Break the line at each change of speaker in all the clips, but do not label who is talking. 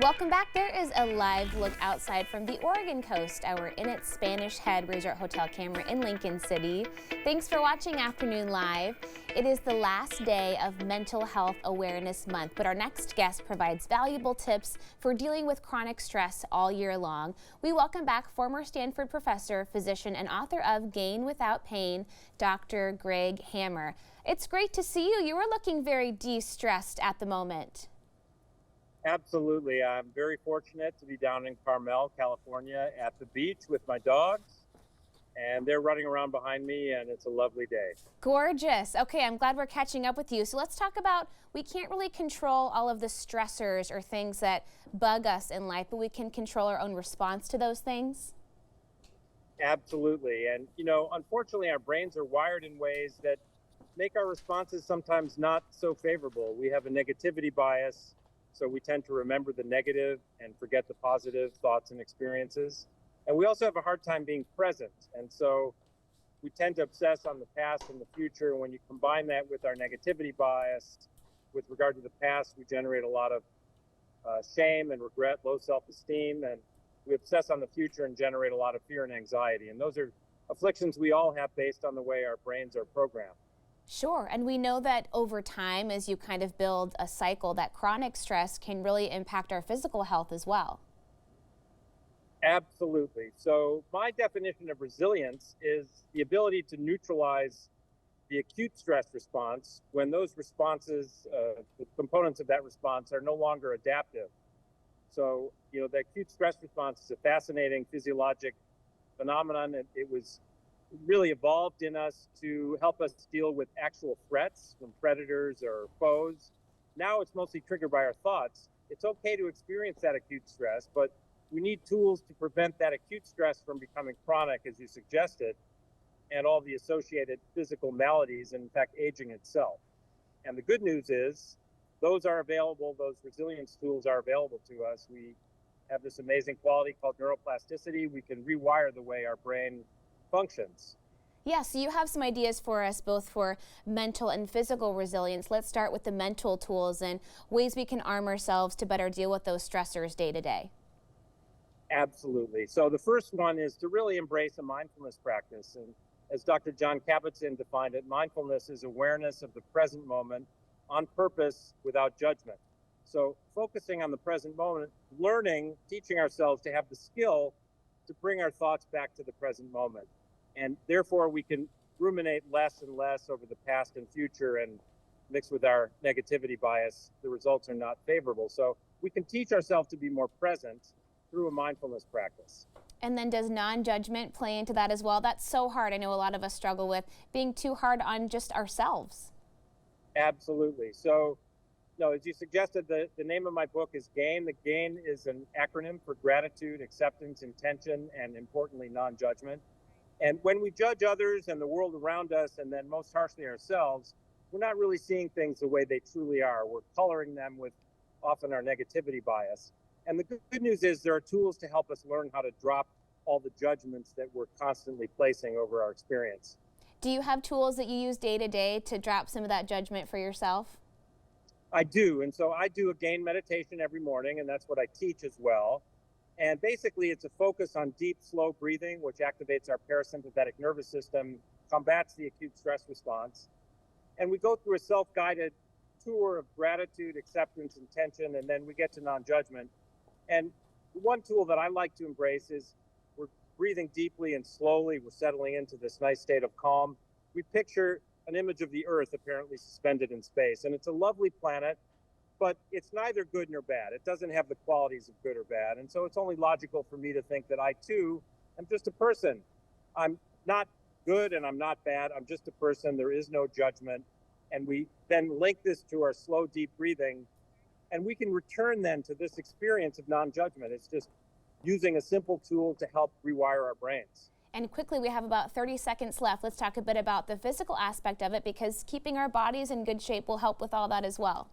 Welcome back. There is a live look outside from the Oregon coast. We're in its Spanish Head Resort Hotel camera in Lincoln City. Thanks for watching Afternoon Live. It is the last day of Mental Health Awareness Month, but our next guest provides valuable tips for dealing with chronic stress all year long. We welcome back former Stanford professor, physician, and author of Gain Without Pain, Dr. Greg Hammer. It's great to see you. You are looking very de-stressed at the moment.
Absolutely. I'm very fortunate to be down in Carmel, California at the beach with my dogs, and they're running around behind me, and it's a lovely day.
Gorgeous. Okay, I'm glad we're catching up with you. So let's talk about, we can't really control all of the stressors or things that bug us in life, but we can control our own response to those things.
Absolutely. And, unfortunately, our brains are wired in ways that make our responses sometimes not so favorable. We have a negativity bias. So we tend to remember the negative and forget the positive thoughts and experiences. And we also have a hard time being present. And so we tend to obsess on the past and the future. And when you combine that with our negativity bias with regard to the past, we generate a lot of shame and regret, low self-esteem. And we obsess on the future and generate a lot of fear and anxiety. And those are afflictions we all have based on the way our brains are programmed.
Sure, and we know that over time, as you kind of build a cycle, that chronic stress can really impact our physical health as well.
Absolutely. So my definition of resilience is the ability to neutralize the acute stress response when those responses, the components of that response are no longer adaptive. So, the acute stress response is a fascinating physiologic phenomenon. It was really evolved in us to help us deal with actual threats from predators or foes. Now it's mostly triggered by our thoughts. It's okay to experience that acute stress, but we need tools to prevent that acute stress from becoming chronic, as you suggested, and all the associated physical maladies, and in fact, aging itself. And the good news is those are available, those resilience tools are available to us. We have this amazing quality called neuroplasticity. We can rewire the way our brain functions.
Yeah, so you have some ideas for us both for mental and physical resilience. Let's start with the mental tools and ways we can arm ourselves to better deal with those stressors day to day.
Absolutely. So the first one is to really embrace a mindfulness practice. And as Dr. John Kabat-Zinn defined it, mindfulness is awareness of the present moment on purpose without judgment. So focusing on the present moment, learning, teaching ourselves to have the skill to bring our thoughts back to the present moment. And therefore, we can ruminate less and less over the past and future, and mixed with our negativity bias, the results are not favorable. So we can teach ourselves to be more present through a mindfulness practice.
And then does non-judgment play into that as well? That's so hard. I know a lot of us struggle with being too hard on just ourselves.
Absolutely. So, as you suggested, the name of my book is GAIN. The GAIN is an acronym for gratitude, acceptance, intention, and importantly, non-judgment. And when we judge others and the world around us, and then most harshly ourselves, we're not really seeing things the way they truly are. We're coloring them with often our negativity bias. And the good news is there are tools to help us learn how to drop all the judgments that we're constantly placing over our experience.
Do you have tools that you use day to day to drop some of that judgment for yourself?
I do. And so I do a GAIN meditation every morning, and that's what I teach as well. And basically, it's a focus on deep, slow breathing, which activates our parasympathetic nervous system, combats the acute stress response. And we go through a self-guided tour of gratitude, acceptance, intention, and then we get to non-judgment. And one tool that I like to embrace is we're breathing deeply and slowly. We're settling into this nice state of calm. We picture an image of the Earth apparently suspended in space. And it's a lovely planet, but it's neither good nor bad. It doesn't have the qualities of good or bad. And so it's only logical for me to think that I, too, am just a person. I'm not good and I'm not bad. I'm just a person. There is no judgment. And we then link this to our slow, deep breathing. And we can return then to this experience of non-judgment. It's just using a simple tool to help rewire our brains.
And quickly, we have about 30 seconds left. Let's talk a bit about the physical aspect of it, because keeping our bodies in good shape will help with all that as well.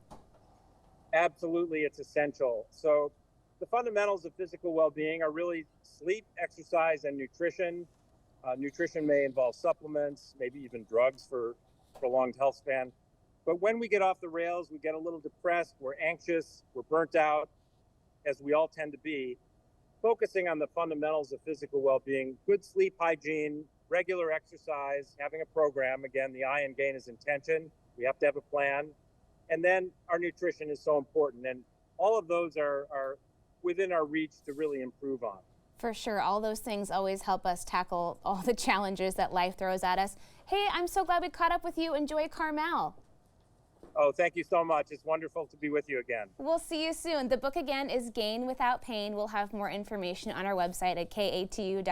Absolutely, it's essential. So the fundamentals of physical well-being are really sleep, exercise, and nutrition. Nutrition may involve supplements, maybe even drugs for prolonged health span. But when we get off the rails, we get a little depressed, we're anxious, we're burnt out. as we all tend to be, focusing on the fundamentals of physical well-being, good sleep hygiene, regular exercise, having a program. Again, the I in GAIN is intention. We have to have a plan. And then our nutrition is so important. And all of those are within our reach to really improve on.
For sure. All those things always help us tackle all the challenges that life throws at us. Hey, I'm so glad we caught up with you. Enjoy Carmel.
Oh, thank you so much. It's wonderful to be with you again.
We'll see you soon. The book again is Gain Without Pain. We'll have more information on our website at katu.com.